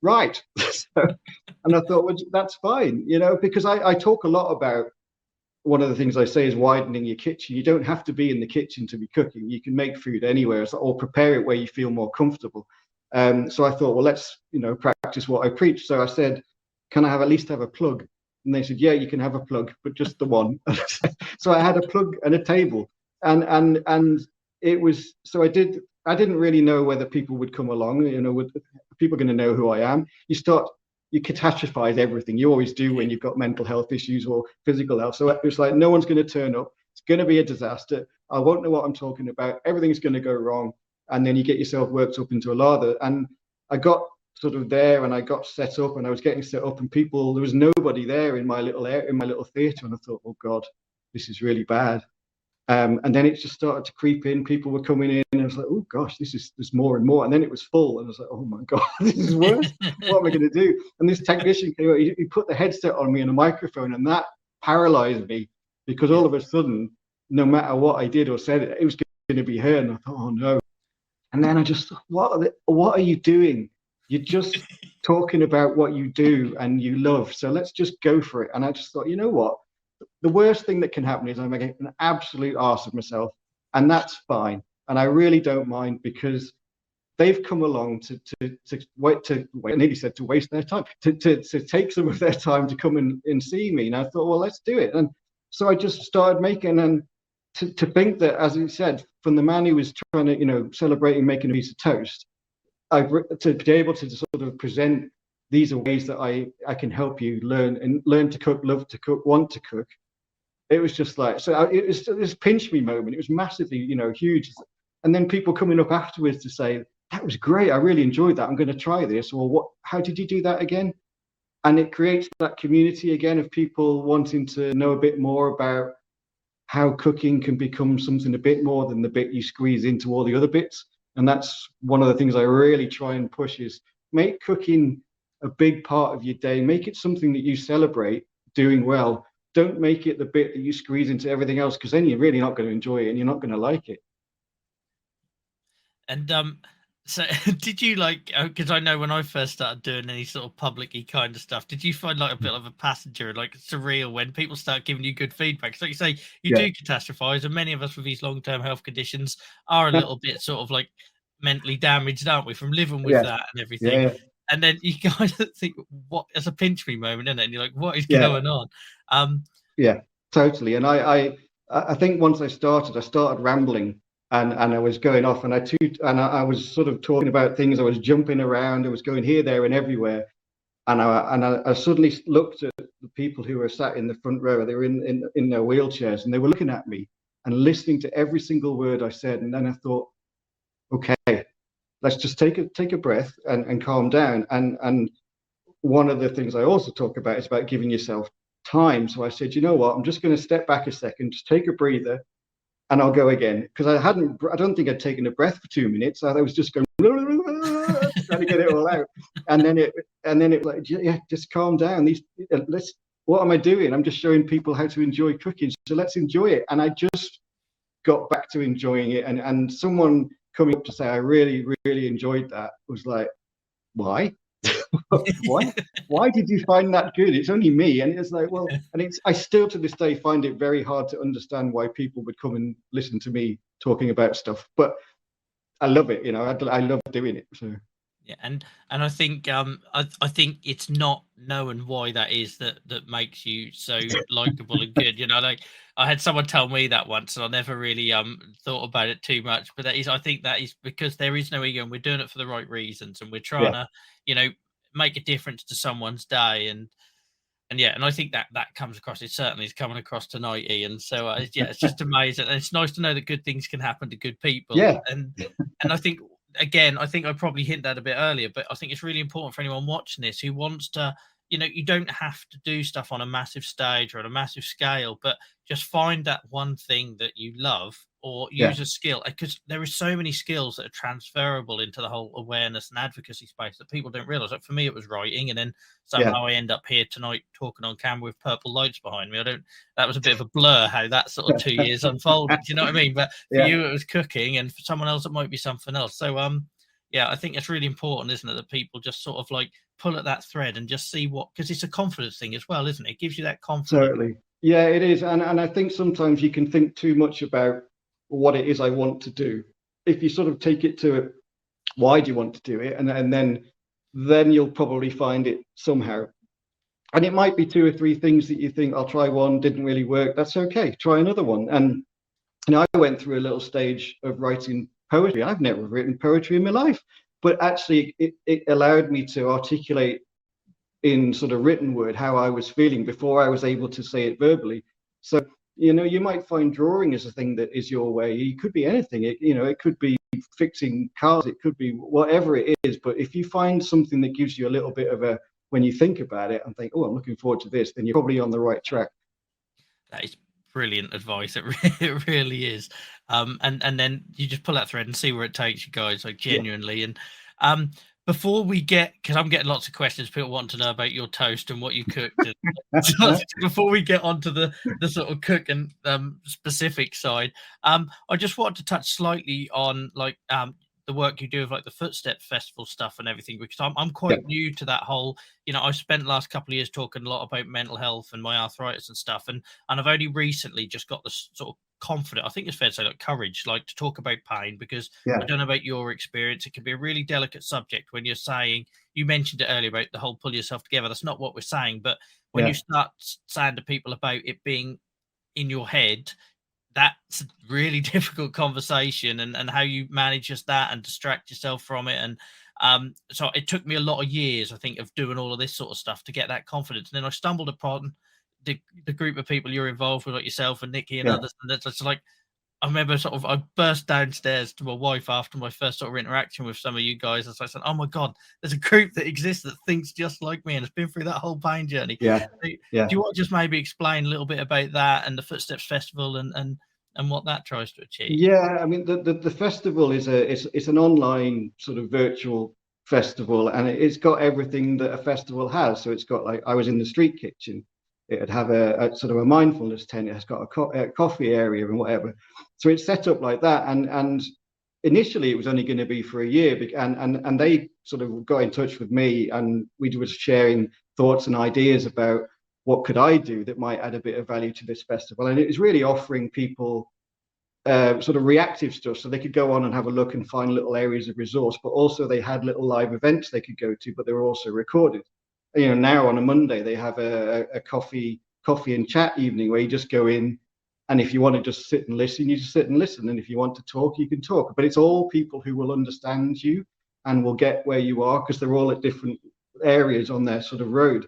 right. And I thought, well, that's fine, because I talk a lot about, one of the things I say is widening your kitchen. You don't have to be in the kitchen to be cooking. You can make food anywhere or prepare it where you feel more comfortable. So I thought, well, let's, practice what I preach. So I said, can I at least have a plug? And they said, yeah, you can have a plug, but just the one. So I had a plug and a table, and it was, so I didn't really know whether people would come along, with people going to know who I am. You catastrophize everything. You always do when you've got mental health issues or physical health. So it was like, no one's going to turn up. It's going to be a disaster. I won't know what I'm talking about. Everything's going to go wrong. And then you get yourself worked up into a lather. And I got sort of there, and I got set up, and I was getting set up, and there was nobody there in my little theatre. And I thought, oh God, this is really bad. And then it just started to creep in. People were coming in, and I was like, oh gosh, there's more and more. And then it was full, and I was like, oh my God, this is worse. What am I going to do? And this technician came out, he put the headset on me and a microphone, and that paralyzed me, because all of a sudden, no matter what I did or said, it was going to be heard. And I thought, oh no. And then I just thought, what are you doing? You're just talking about what you do and you love. So let's just go for it. And I just thought, you know what? The worst thing that can happen is I make an absolute arse of myself, and that's fine. And I really don't mind, because they've come along to waste their time, to take some of their time to come and see me. And I thought, well, let's do it. And so I just started making, and to think that, as you said, from the man who was trying to, celebrating making a piece of toast, to be able to sort of present, these are ways that I can help you learn to cook, love to cook, want to cook. It was just like, so it was this pinch me moment. It was massively, huge. And then people coming up afterwards to say, that was great. I really enjoyed that. I'm going to try this. Or how did you do that again? And it creates that community again of people wanting to know a bit more about how cooking can become something a bit more than the bit you squeeze into all the other bits. And that's one of the things I really try and push, is make cooking a big part of your day. Make it something that you celebrate doing well. Don't make it the bit that you squeeze into everything else, because then you're really not going to enjoy it and you're not going to like it.
And So did you like, because I know when I first started doing any sort of public-y kind of stuff, did you find like a bit of a passenger, like surreal when people start giving you good feedback? So like you say, you
Yeah.
do catastrophize, and many of us with these long-term health conditions are a little bit sort of like mentally damaged, aren't we, from living with
Yeah.
that and everything.
Yeah.
And then you kind of think, what, it's a pinch me moment, isn't it? And you're like, what is
Yeah.
going on? Um,
Yeah. Totally. And I think once I started rambling, and I was going off, and I was sort of talking about things. I was jumping around. I was going here, there, and everywhere. And I suddenly looked at the people who were sat in the front row. They were in their wheelchairs, and they were looking at me and listening to every single word I said. And then I thought, okay, let's just take a breath and calm down. And one of the things I also talk about is about giving yourself time. So I said, you know what? I'm just going to step back a second, just take a breather, and I'll go again. Because I don't think I'd taken a breath for 2 minutes. I was just going, trying to get it all out. And then it like, yeah, just calm down. What am I doing? I'm just showing people how to enjoy cooking. So let's enjoy it. And I just got back to enjoying it. And someone coming up to say, I really, really enjoyed that, was like, why? why why did you find that good? It's only me. And it's like, well, and I still to this day find it very hard to understand why people would come and listen to me talking about stuff, but I love it. I love doing it. So
Yeah, and I think I think it's not knowing why that is that makes you so likable and good. Like I had someone tell me that once, and I never really thought about it too much. But I think that is because there is no ego, and we're doing it for the right reasons, and we're trying
yeah.
to you know make a difference to someone's day, and yeah, and I think that comes across. It certainly is coming across tonight, Ian. So yeah, it's just amazing, and it's nice to know that good things can happen to good people.
Yeah.
And I think again, I think I probably hinted at a bit earlier, but I think it's really important for anyone watching this who wants to. You don't have to do stuff on a massive stage or on a massive scale, but just find that one thing that you love or
Yeah.
use a skill because there are so many skills that are transferable into the whole awareness and advocacy space that people don't realize. Like for me, it was writing, and then
Yeah.
somehow I end up here tonight talking on camera with purple lights behind me. I don't. That was a bit of a blur how that sort of 2 years unfolded. Do you know what I mean? But for
Yeah.
you, it was cooking, and for someone else, it might be something else. So yeah, I think it's really important, isn't it, that people just sort of like pull at that thread and just see what, because it's a confidence thing as well, isn't it? It gives you that confidence.
Totally. Yeah, it is. And I think sometimes you can think too much about what it is I want to do. If you sort of take it to why do you want to do it, and then you'll probably find it somehow. And it might be two or three things that you think, I'll try one, didn't really work. That's okay. Try another one. And I went through a little stage of writing poetry. I've never written poetry in my life, but actually it allowed me to articulate in sort of written word how I was feeling before I was able to say it verbally. So, you might find drawing is a thing that is your way. It could be anything. It could be fixing cars. It could be whatever it is. But if you find something that gives you a little bit of when you think about it and think, oh, I'm looking forward to this, then you're probably on the right track.
That is brilliant advice. It really is. And then you just pull that thread and see where it takes you guys, like genuinely. Yeah. And before we because I'm getting lots of questions, people want to know about your toast and what you cooked. Before we get onto the sort of cook and specific side, I just wanted to touch slightly on like the work you do with like the Footstep Festival stuff and everything, because I'm quite new to that whole. I've spent the last couple of years talking a lot about mental health and my arthritis and stuff, and I've only recently just got this sort of confident, I think it's fair to say, like courage, like to talk about pain, because I don't know about your experience. It can be a really delicate subject when you're saying, you mentioned it earlier about the whole pull yourself together. That's not what we're saying, but when you start saying to people about it being in your head, that's a really difficult conversation, and how you manage just that and distract yourself from it. And so it took me a lot of years, I think, of doing all of this sort of stuff to get that confidence. And then I stumbled upon the group of people you're involved with, like yourself and Nikki and others, and it's like I remember sort of I burst downstairs to my wife after my first sort of interaction with some of you guys, and so I said, "Oh my god, there's a group that exists that thinks just like me and has been through that whole pain journey."
Yeah.
Do you want to just maybe explain a little bit about that and the Footsteps Festival and what that tries to achieve?
Yeah, I mean the festival is it's an online sort of virtual festival, and it's got everything that a festival has. So it's got, like, I was in the street kitchen. It'd have a sort of a mindfulness tent. It's got a coffee area and whatever. So it's set up like that, and initially it was only going to be for a year, and they sort of got in touch with me, and we were sharing thoughts and ideas about what could I do that might add a bit of value to this festival. And it was really offering people sort of reactive stuff, so they could go on and have a look and find little areas of resource, but also they had little live events they could go to, but they were also recorded. You know, now on a Monday they have a coffee and chat evening where you just go in, and if you want to just sit and listen, you just sit and listen, and if you want to talk, you can talk. But it's all people who will understand you and will get where you are, because they're all at different areas on their sort of road.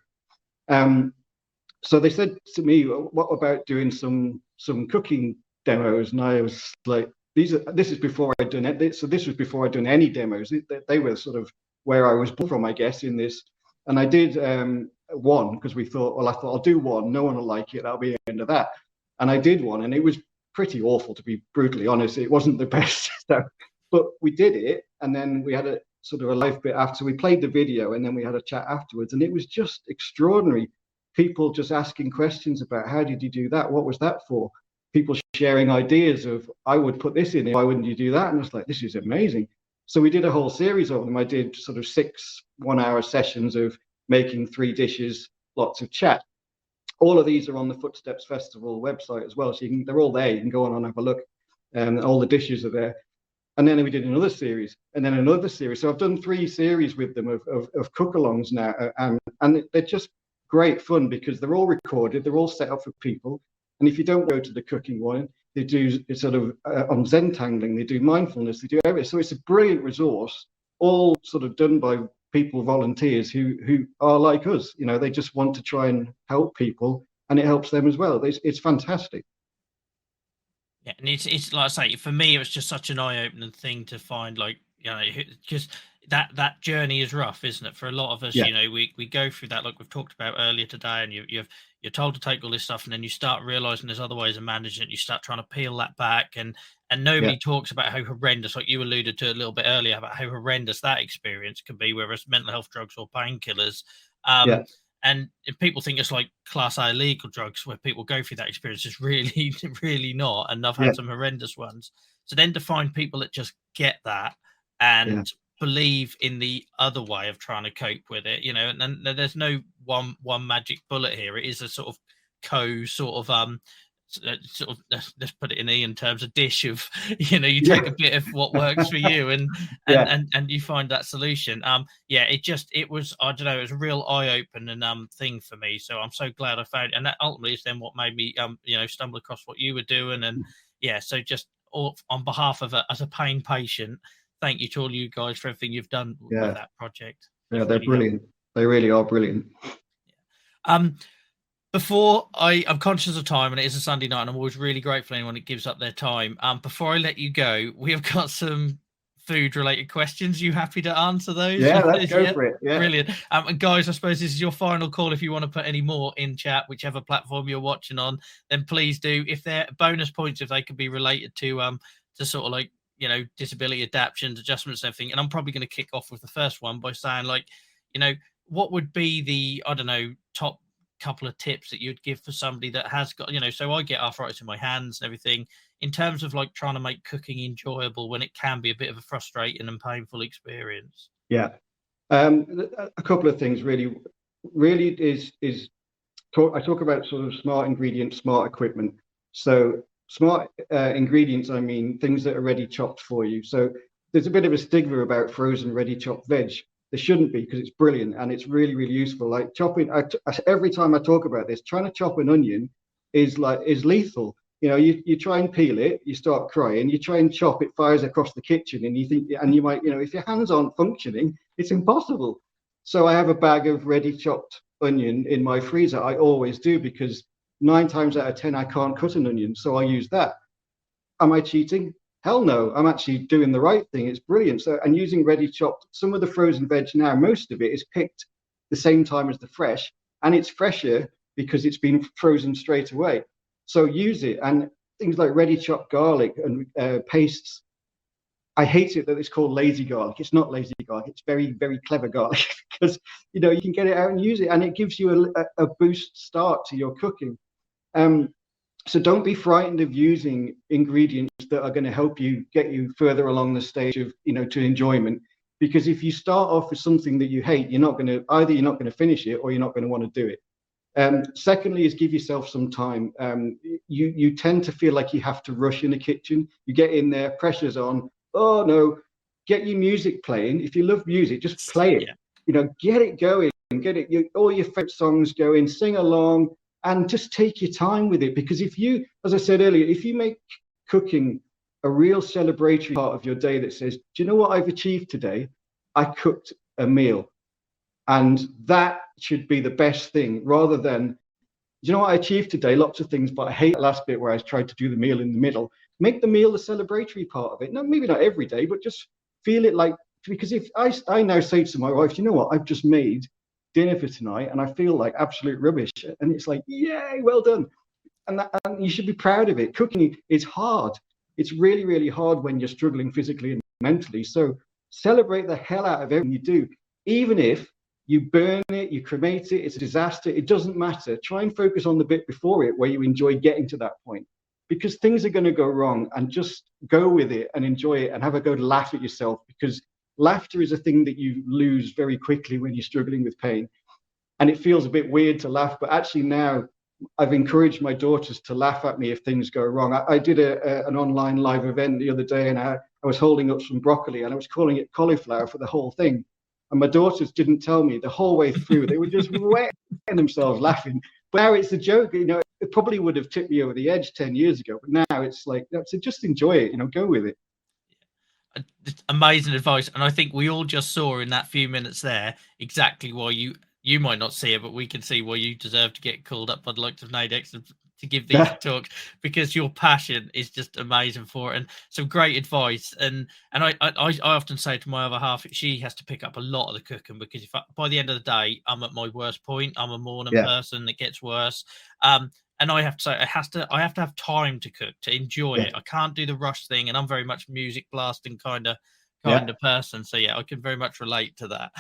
So they said to me, what about doing some cooking demos? And I was like, this is before I'd done it. So this was before I'd done any demos. They were sort of where I was born from, I guess, in this. And I did one, because we thought, well, I thought I'll do one. No one will like it. That'll be the end of that. And I did one, and it was pretty awful, to be brutally honest. It wasn't the best. But we did it, and then we had a sort of a live bit after. We played the video, and then we had a chat afterwards, and it was just extraordinary. People just asking questions about, how did you do that? What was that for? People sharing ideas of, I would put this in, why wouldn't you do that? And I was like, this is amazing. So we did a whole series of them. I did sort of 6 one-hour sessions of making 3 dishes, lots of chat. All of these are on the Footsteps Festival website as well, so they're all there. You can go on and have a look, and all the dishes are there. And then we did another series, and then another series. So I've done 3 series with them of cook-alongs now, and they're just great fun, because they're all recorded, they're all set up for people. And if you don't go to the cooking one, they do sort of on Zentangling, they do mindfulness, they do everything. So it's a brilliant resource, all sort of done by people, volunteers who are like us. You know, they just want to try and help people, and it helps them as well. It's fantastic.
Yeah, and it's like I say, for me, it was just such an eye-opening thing to find, like, you know, just that journey is rough, isn't it? For a lot of us,
Yeah.
you know, we go through that, like we've talked about earlier today, and you're told to take all this stuff, and then you start realizing there's other ways of managing it. You start trying to peel that back, and nobody talks about how horrendous, like you alluded to a little bit earlier, about how horrendous that experience can be, whether it's mental health drugs or painkillers. And if people think it's like class A illegal drugs, where people go through that experience, is really, really not. And I've had some horrendous ones. So then to find people that just get that and believe in the other way of trying to cope with it, you know, and there's no one magic bullet here. It is a sort of let's put it in Ian terms, a dish of, you know, you take a bit of what works for you, and you find that solution. It was, I don't know, it was a real eye-opening thing for me. So I'm so glad I found it. And that ultimately is then what made me you know, stumble across what you were doing. And so just on behalf of as a pain patient, thank you to all you guys for everything you've done with that project.
Yeah, they're really brilliant. They really are brilliant.
Before I'm conscious of time, and it is a Sunday night, and I'm always really grateful for anyone that gives up their time. Before I let you go, we have got some food-related questions. You happy to answer those?
Yeah, let's go for it. Yeah,
brilliant. And guys, I suppose this is your final call. If you want to put any more in chat, whichever platform you're watching on, then please do. If they're bonus points, if they could be related to sort of like, you know, disability adaptations, adjustments, and everything. And I'm probably going to kick off with the first one by saying, like, you know, what would be the, I don't know, top couple of tips that you'd give for somebody that has got, you know, so I get arthritis in my hands and everything, in terms of like trying to make cooking enjoyable when it can be a bit of a frustrating and painful experience?
A couple of things really is I talk about sort of smart ingredients, smart equipment. So smart ingredients, I mean things that are ready chopped for you. So there's a bit of a stigma about frozen ready chopped veg. There shouldn't be, because it's brilliant and it's really, really useful. Like chopping, every time I talk about this, trying to chop an onion is lethal. You know, you try and peel it, you start crying. You try and chop, it fires across the kitchen, and you think, and you might, you know, if your hands aren't functioning, it's impossible. So I have a bag of ready chopped onion in my freezer. I always do, because 9 times out of 10 I can't cut an onion, so I use that. Am I cheating? Hell no, I'm actually doing the right thing. It's brilliant. So, and using ready chopped, some of the frozen veg now, most of it is picked the same time as the fresh, and it's fresher because it's been frozen straight away. So use it. And things like ready chopped garlic and pastes. I hate it that it's called lazy garlic. It's not lazy garlic. It's very, very clever garlic, because, you know, you can get it out and use it, and it gives you a boost start to your cooking. So don't be frightened of using ingredients that are going to help you get you further along the stage of, to enjoyment. Because if you start off with something that you hate, you're not going to finish it, or you're not going to want to do it. Secondly, is give yourself some time. You tend to feel like you have to rush in the kitchen. You get in there, pressure's on. Oh no, get your music playing. If you love music, just play it. Get it going. Get it. All your favorite songs going. Sing along. And just take your time with it, because if you, as I said earlier, if you make cooking a real celebratory part of your day that says, do you know what I've achieved today? I cooked a meal. And that should be the best thing, rather than, do you know what I achieved today? Lots of things, but I hate the last bit where I tried to do the meal in the middle. Make the meal the celebratory part of it. No, maybe not every day, but just feel it like, because if I now say to my wife, you know what, I've just made dinner for tonight and I feel like absolute rubbish, and it's like, yay, well done. And you should be proud of it. Cooking is hard. It's really, really hard when you're struggling physically and mentally. So celebrate the hell out of everything you do. Even if you burn it, you cremate it, it's a disaster, it doesn't matter. Try and focus on the bit before it where you enjoy getting to that point, because things are going to go wrong, and just go with it and enjoy it and have a go to laugh at yourself, because laughter is a thing that you lose very quickly when you're struggling with pain. And it feels a bit weird to laugh, but actually now I've encouraged my daughters to laugh at me if things go wrong. I did an online live event the other day, and I was holding up some broccoli and I was calling it cauliflower for the whole thing. And my daughters didn't tell me the whole way through. They were just wetting themselves laughing. But now it's a joke. It probably would have tipped me over the edge 10 years ago, but now it's like, so just enjoy it, go with it.
Amazing advice. And I think we all just saw in that few minutes there exactly why you might not see it, but we can see why you deserve to get called up by the likes of Naidex to give these talks, because your passion is just amazing for it, and some great advice. And I often say to my other half, she has to pick up a lot of the cooking, because if by the end of the day I'm at my worst point, I'm a morning person that gets worse. And I have to say, I have to have time to cook, to enjoy it. I can't do the rush thing, and I'm very much music blasting kind of person. So yeah, I can very much relate to that.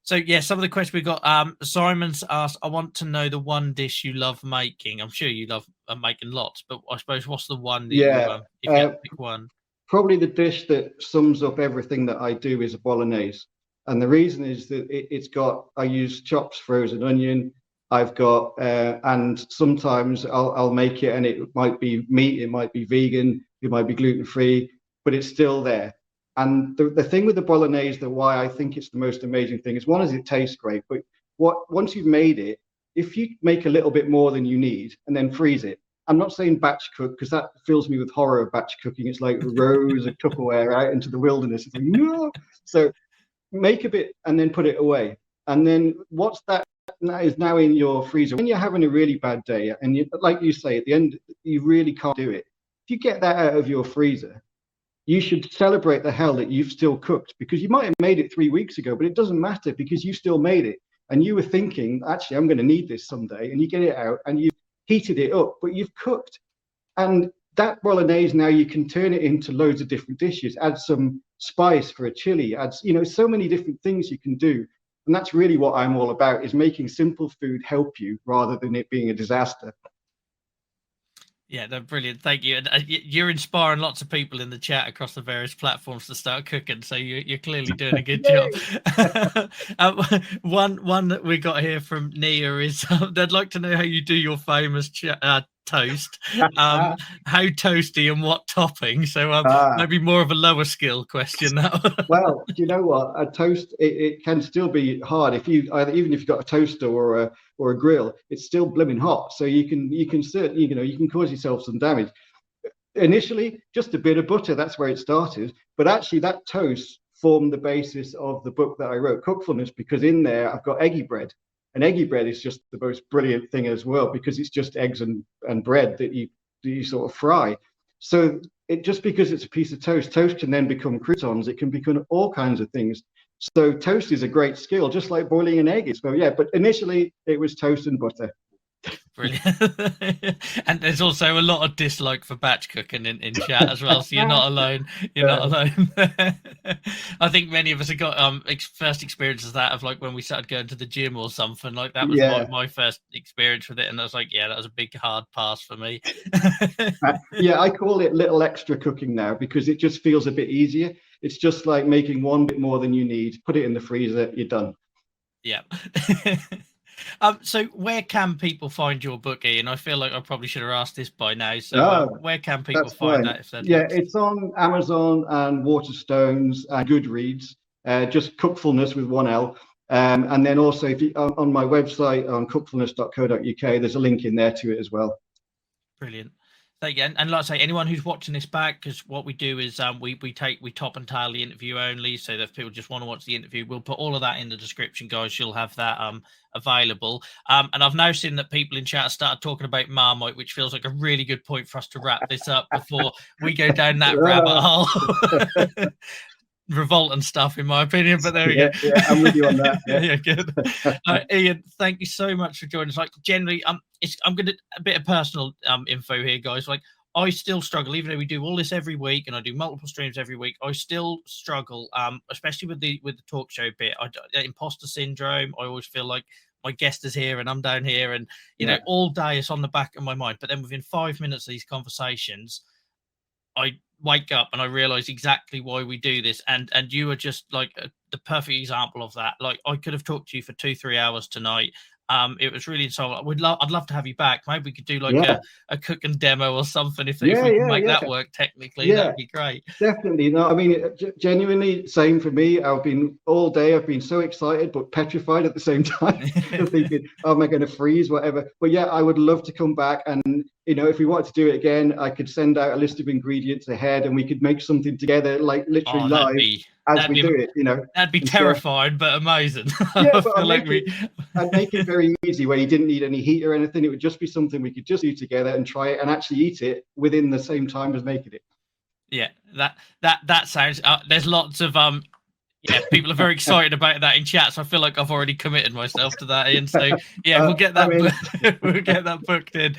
So yeah, some of the questions we got. Simon's asked, I want to know the one dish you love making. I'm sure you love making lots, but I suppose what's the one that you, if you had to pick one?
Probably the dish that sums up everything that I do is a bolognese. And the reason is that I use chopped frozen onion. I've got, and sometimes I'll make it and it might be meat, it might be vegan, it might be gluten-free, but it's still there. And the thing with the bolognese, why I think it's the most amazing thing is, one is it tastes great, but once you've made it, if you make a little bit more than you need and then freeze it, I'm not saying batch cook, because that fills me with horror of batch cooking. It's like rows of Tupperware out into the wilderness. It's like, no. So make a bit and then put it away. And then what's that is now in your freezer. When you're having a really bad day and like you say, at the end, you really can't do it. If you get that out of your freezer, you should celebrate the hell that you've still cooked, because you might have made it 3 weeks ago, but it doesn't matter, because you still made it. And you were thinking, actually, I'm going to need this someday. And you get it out and you've heated it up, but you've cooked. And that bolognese, now you can turn it into loads of different dishes, add some spice for a chili, add, so many different things you can do. And that's really what I'm all about, is making simple food help you rather than it being a disaster.
Yeah, no, brilliant. Thank you. And you're inspiring lots of people in the chat across the various platforms to start cooking. So you're clearly doing a good job. One that we got here from Nia is, they'd like to know how you do your famous toast. How toasty and what topping? So maybe more of a lower skill question now.
Well, you know what? A toast, it can still be hard if you even if you've got a toaster or a grill, it's still blooming hot. So you can certainly, you can cause yourself some damage. Initially, just a bit of butter, that's where it started. But actually, that toast formed the basis of the book that I wrote, Cookfulness, because in there I've got eggy bread. And eggy bread is just the most brilliant thing as well, because it's just eggs and bread that you sort of fry. So just because it's a piece of toast can then become croutons. It can become all kinds of things. So toast is a great skill, just like boiling an egg is. So yeah, but initially it was toast and butter.
Brilliant. And there's also a lot of dislike for batch cooking in chat as well, so you're not alone. You're not alone. I think many of us have got first experiences of that, of like when we started going to the gym or something. Like that was my first experience with it, and I was like, yeah, that was a big hard pass for me.
Yeah, I call it little extra cooking now because it just feels a bit easier. It's just like making one bit more than you need, put it in the freezer, you're done.
Yeah. So where can people find your book, Ian? I feel like I probably should have asked this by now. So where can people find that if they'd like to?
It's on Amazon and Waterstones and Goodreads. Just Cookfulness with one L. And then also if you, on my website on cookfulness.co.uk, there's a link in there to it as well.
Brilliant. So again, and like I say, anyone who's watching this back, because what we do is we top and tail the interview only, so that if people just want to watch the interview, we'll put all of that in the description, guys. You'll have that available. And I've now seen that people in chat have started talking about Marmite, which feels like a really good point for us to wrap this up before we go down that rabbit hole. Revolt and stuff, in my opinion, but there we go.
Yeah, I'm with you on that.
Yeah, good. Ian, thank you so much for joining us. Like, generally, I'm gonna a bit of personal info here, guys. Like, I still struggle, even though we do all this every week, and I do multiple streams every week. I still struggle, especially with the talk show bit. Imposter syndrome. I always feel like my guest is here and I'm down here, and you know, all day it's on the back of my mind. But then within 5 minutes of these conversations, I wake up and I realize exactly why we do this, and you are just like the perfect example of that. Like, I could have talked to you for 2-3 hours tonight. It was really insightful. I'd love to have you back. Maybe we could do like a cooking demo or something if we can make that work technically. That'd be great.
Definitely. No, I mean, genuinely, same for me. I've been all day, I've been so excited but petrified at the same time. Thinking, oh, am I going to freeze, whatever. But yeah, I would love to come back, and you know, if we wanted to do it again, I could send out a list of ingredients ahead and we could make something together, like literally live as we do it, you know.
That'd be terrifying, but amazing.
Yeah, but I'd make it very easy, where you didn't need any heat or anything. It would just be something we could just do together and try it and actually eat it within the same time as making it.
Yeah, that sounds. There's lots of people are very excited about that in chat, so I feel like I've already committed myself to that, Ian. So yeah, we'll get that. We'll get that booked in.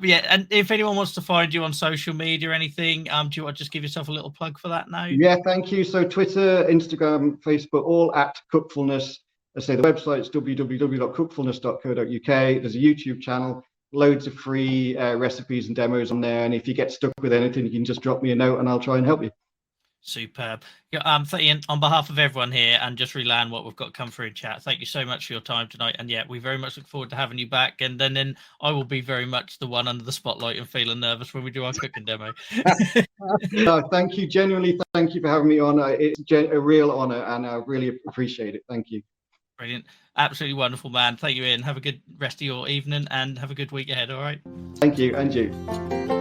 Yeah, and if anyone wants to find you on social media or anything, do you want to just give yourself a little plug for that now?
Yeah, thank you. So Twitter, Instagram, Facebook, all at Cookfulness. I say the website's www.cookfulness.co.uk. There's a YouTube channel, loads of free recipes and demos on there. And if you get stuck with anything, you can just drop me a note and I'll try and help you.
Superb. Ian, on behalf of everyone here, and just relaying what we've got come through in chat, thank you so much for your time tonight. And yeah, we very much look forward to having you back. And then I will be very much the one under the spotlight and feeling nervous when we do our cooking demo.
Thank you. Genuinely, thank you for having me on. It's a real honor and I really appreciate it. Thank you.
Brilliant. Absolutely wonderful, man. Thank you, Ian. Have a good rest of your evening and have a good week ahead. All right.
Thank you. And you.